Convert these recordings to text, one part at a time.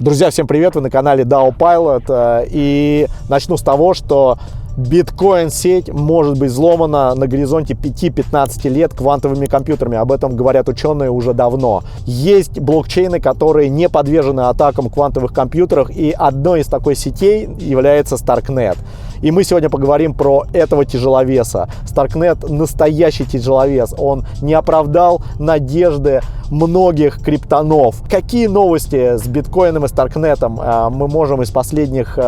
Друзья, всем привет! Вы на канале DAO Pilot. И начну с того, что биткоин-сеть может быть взломана на горизонте 5-15 лет квантовыми компьютерами. Об этом говорят ученые уже давно. Есть блокчейны, которые не подвержены атакам квантовых компьютеров, и одной из такой сетей является Starknet. И мы сегодня поговорим про этого тяжеловеса. Starknet настоящий тяжеловес. Он не оправдал надежды многих криптонов. Какие новости с биткоином и Старкнетом мы можем из последних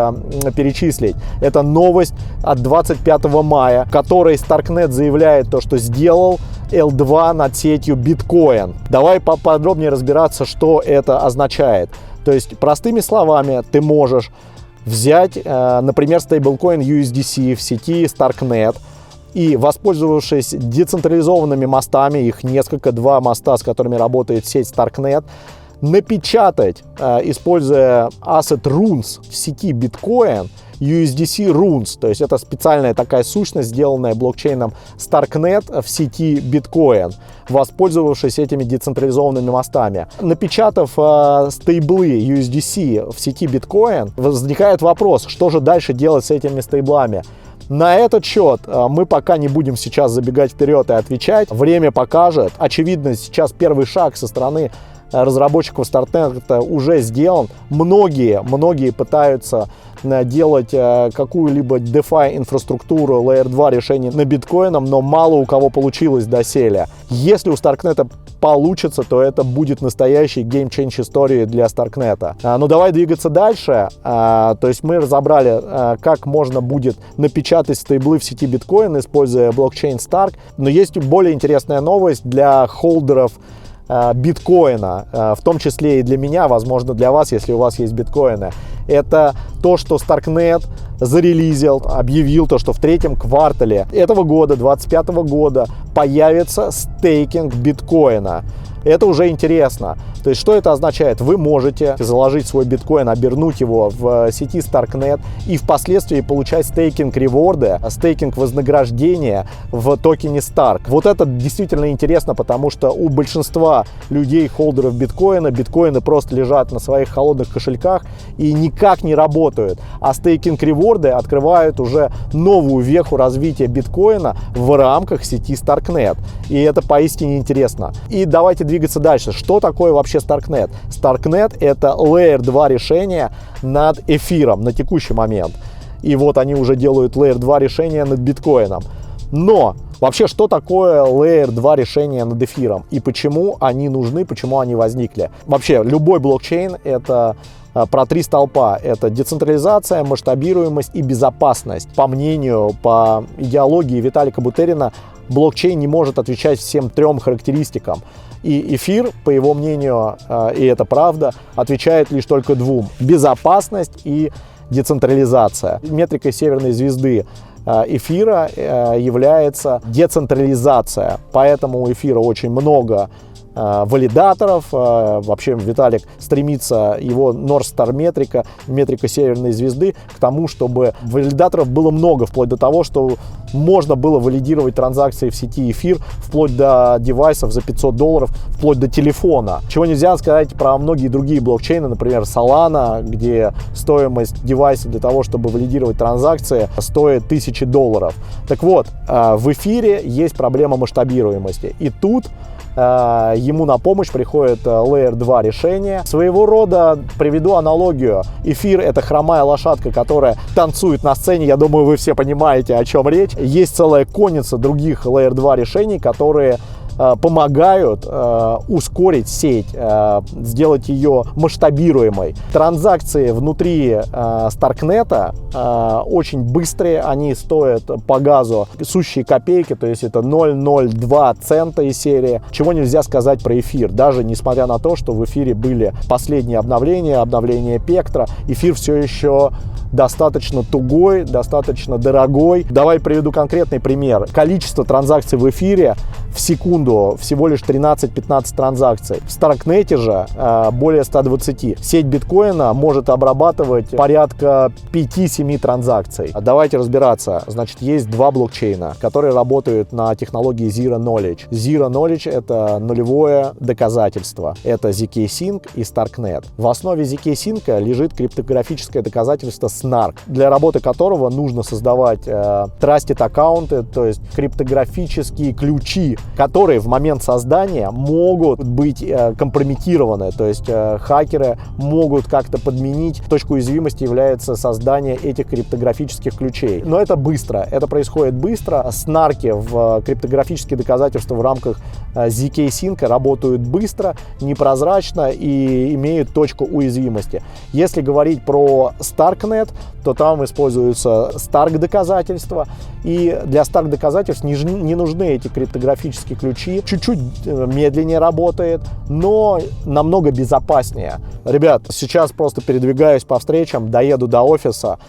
перечислить? Это новость от 25 мая, в которой Starknet заявляет то, что сделал L2 над сетью биткоин. Давай поподробнее разбираться, что это означает. То есть, простыми словами, ты можешь взять, например, стейблкоин USDC в сети Starknet и, воспользовавшись децентрализованными мостами, их несколько, два моста, с которыми работает сеть Starknet, напечатать, используя asset runes в сети биткоин, USDC runes, то есть это специальная такая сущность, сделанная блокчейном Starknet в сети биткоин, воспользовавшись этими децентрализованными мостами. Напечатав стейблы USDC в сети биткоин, возникает вопрос, что же дальше делать с этими стейблами. На этот счет мы пока не будем сейчас забегать вперед и отвечать. Время покажет. Очевидно, сейчас первый шаг со стороны разработчиков Starknet уже сделан. Многие пытаются делать какую-либо DeFi инфраструктуру Layer 2 решений на биткоином, но мало у кого получилось доселе. Если у Starknet получится, то это будет настоящий Game Change истории для Starknet. Ну давай двигаться дальше. То есть мы разобрали, как можно будет напечатать стейблы в сети биткоин, используя блокчейн Stark. Но есть более интересная новость для холдеров биткоина, в том числе и для меня, возможно, для вас, если у вас есть биткоины. Это то, что Starknet зарелизил, объявил то, что в третьем квартале этого года, 2025 года, появится стейкинг биткоина. Это уже интересно. То есть, что это означает? Вы можете заложить свой биткоин, обернуть его в сети Starknet и впоследствии получать стейкинг-реворды, стейкинг-вознаграждения в токене Stark. Вот это действительно интересно, потому что у большинства людей, холдеров биткоина, биткоины просто лежат на своих холодных кошельках и никак не работают. А стейкинг-реворды открывают уже новую веху развития биткоина в рамках сети Starknet. И это поистине интересно. И давайте двигаться дальше. Что такое вообще Starknet? Starknet — это Layer 2 решение над эфиром на текущий момент. И вот они уже делают Layer 2 решение над биткоином. Но вообще, что такое Layer 2 решение над эфиром? И почему они нужны, почему они возникли? Вообще, любой блокчейн — это про три столпа. Это децентрализация, масштабируемость и безопасность. По мнению, по идеологии Виталика Бутерина, блокчейн не может отвечать всем трем характеристикам. И эфир, по его мнению, и это правда, отвечает лишь только двум: безопасность и децентрализация. Метрикой северной звезды эфира является децентрализация, поэтому у эфира очень много валидаторов. Вообще Виталик стремится, его North Star метрика северной звезды, к тому, чтобы валидаторов было много, вплоть до того, что можно было валидировать транзакции в сети эфир вплоть до девайсов за $500, вплоть до телефона. Чего нельзя сказать про многие другие блокчейны, например, Solana, где стоимость девайса для того, чтобы валидировать транзакции, стоит $1000. Так вот, в эфире есть проблема масштабируемости. И тут ему на помощь приходит Layer 2 решение. Своего рода, приведу аналогию. Эфир — это хромая лошадка, которая танцует на сцене. Я думаю, вы все понимаете, о чем речь. Есть целая конница других Layer 2 решений, которые помогают ускорить сеть, сделать ее масштабируемой. Транзакции внутри Starknet очень быстрые, они стоят по газу сущие копейки, то есть это 0,02 цента из серии. Чего нельзя сказать про эфир, даже несмотря на то, что в эфире были последние обновления Пектра, эфир все еще достаточно тугой, достаточно дорогой. Давай приведу конкретный пример. Количество транзакций в эфире в секунду всего лишь 13-15 транзакций. В Starknet же более 120. Сеть биткоина может обрабатывать порядка 5-7 транзакций. Давайте разбираться. Значит, есть два блокчейна, которые работают на технологии Zero Knowledge. Zero Knowledge — это нулевое доказательство. Это zk-Sync и Starknet. В основе zk-Sync лежит криптографическое доказательство SNARK, для работы которого нужно создавать trusted аккаунты, то есть криптографические ключи, которые в момент создания могут быть компрометированы, то есть хакеры могут как-то подменить. Точкой уязвимости является создание этих криптографических ключей. Но это быстро, это происходит быстро. Снарки в криптографические доказательства в рамках zk-Sync работают быстро, непрозрачно и имеют точку уязвимости. Если говорить про Starknet, то там используются Stark доказательства, и для Stark доказательств не нужны эти криптографические ключи. Чуть-чуть медленнее работает, но намного безопаснее. Ребят, сейчас просто передвигаюсь по встречам, доеду до офиса,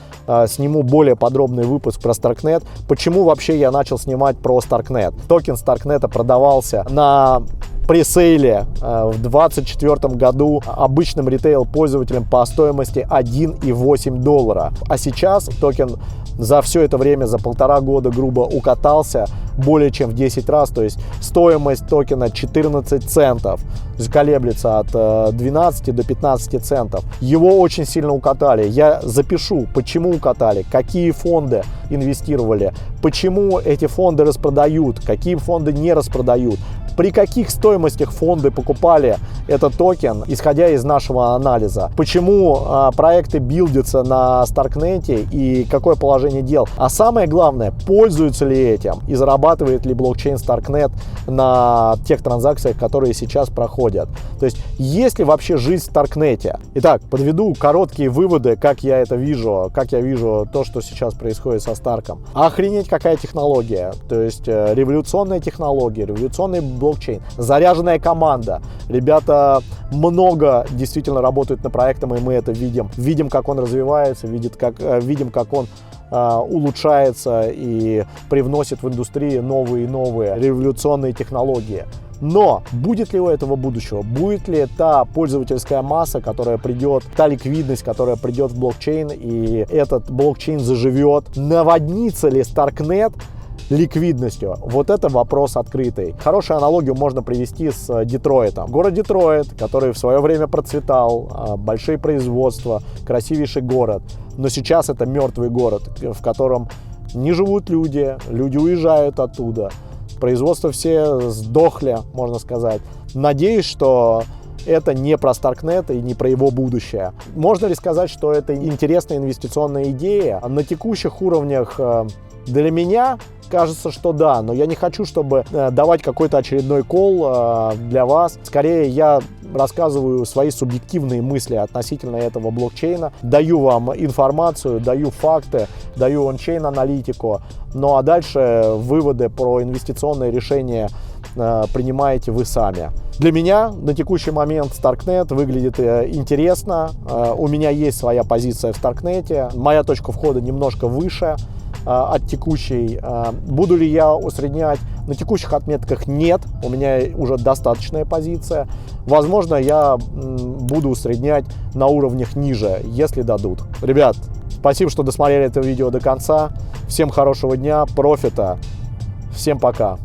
сниму более подробный выпуск про Starknet. Почему вообще я начал снимать про Starknet? Токен Starknet продавался на пресейле в 2024 году обычным ритейл-пользователям по стоимости $1,8. А сейчас токен за все это время, за 1,5 года, грубо укатался более чем в 10 раз. То есть стоимость токена 14 центов. То есть колеблется от 12 до 15 центов. Его очень сильно укатали. Я запишу, почему укатали, какие фонды инвестировали, почему эти фонды распродают, какие фонды не распродают, при каких стоимостях фонды покупали этот токен, исходя из нашего анализа, почему проекты билдятся на Starknet и какое положение дел. А самое главное, пользуются ли этим и зарабатывает ли блокчейн Starknet на тех транзакциях, которые сейчас проходят. То есть, есть ли вообще жизнь в Starknet? Итак, подведу короткие выводы, как я это вижу, как я вижу то, что сейчас происходит со Старком. Охренеть, какая технология. То есть, революционная технология, революционный блокчейн, заряженная команда. Ребята много действительно работают над проектом, и мы это видим. Видим, как он развивается, видим, как он улучшается и привносит в индустрию новые и новые революционные технологии. Но будет ли у этого будущего? Будет ли та пользовательская масса, которая придет, та ликвидность, которая придет в блокчейн, и этот блокчейн заживет? Наводнится ли Starknet ликвидностью? Вот это вопрос открытый. Хорошую аналогию можно привести с Детройтом. Город Детройт, который в свое время процветал, большие производства, красивейший город. Но сейчас это мертвый город, в котором не живут люди, люди уезжают оттуда. Производства все сдохли, можно сказать. Надеюсь, что это не про Starknet и не про его будущее. Можно ли сказать, что это интересная инвестиционная идея? На текущих уровнях для меня кажется, что да, но я не хочу, чтобы давать какой-то очередной колл для вас. Скорее, я рассказываю свои субъективные мысли относительно этого блокчейна, даю вам информацию, даю факты, даю ончейн аналитику, ну а дальше выводы про инвестиционные решения принимаете вы сами. Для меня на текущий момент Starknet выглядит интересно. У меня есть своя позиция в Starknet. Моя точка входа немножко выше от текущей. Буду ли я усреднять? На текущих отметках нет. У меня уже достаточная позиция. Возможно, я буду усреднять на уровнях ниже, если дадут. Ребят, спасибо, что досмотрели это видео до конца. Всем хорошего дня, профита. Всем пока.